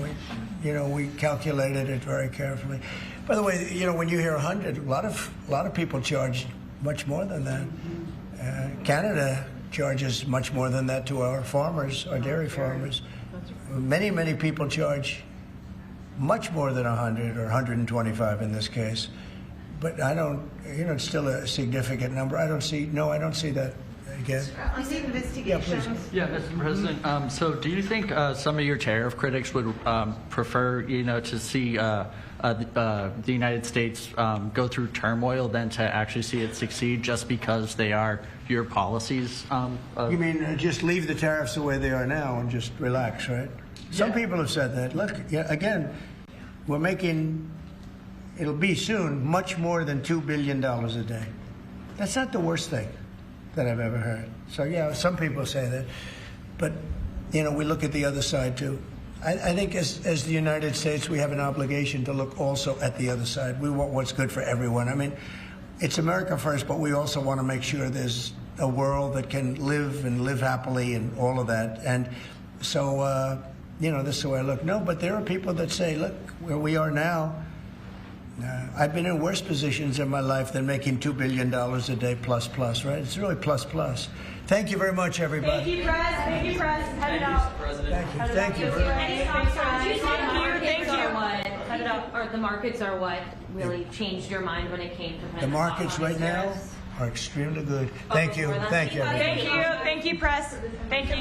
We calculated it very carefully. By the way, when you hear 100, a lot of people charge much more than that. Canada charges much more than that to our farmers, our dairy farmers. Many people charge much more than 100 or 125 in this case. But I don't, it's still a significant number. I don't see that again. On the investigations. Yeah, Mr. President. So, do you think some of your tariff critics would prefer, to see the United States go through turmoil than to actually see it succeed, just because they are your policies? You mean just leave the tariffs the way they are now and just relax, right? Some people have said that. Look, again, we're making, it'll be soon, much more than $2 billion a day. That's not the worst thing that I've ever heard. So, yeah, some people say that. But, we look at the other side, too. I think as the United States, we have an obligation to look also at the other side. We want what's good for everyone. I mean, it's America first, but we also want to make sure there's a world that can live and live happily and all of that. And so, this is the way I look. No, but there are people that say, look, where we are now, I've been in worse positions in my life than making $2 billion a day plus, right? It's really plus. Thank you very much, everybody. Thank you, Press. Thank you, Press. Head it out. Thank you. Or the markets are what really changed your mind when it came to The markets right now are extremely good. Thank you. Thank you. Thank you, Press. Thank you.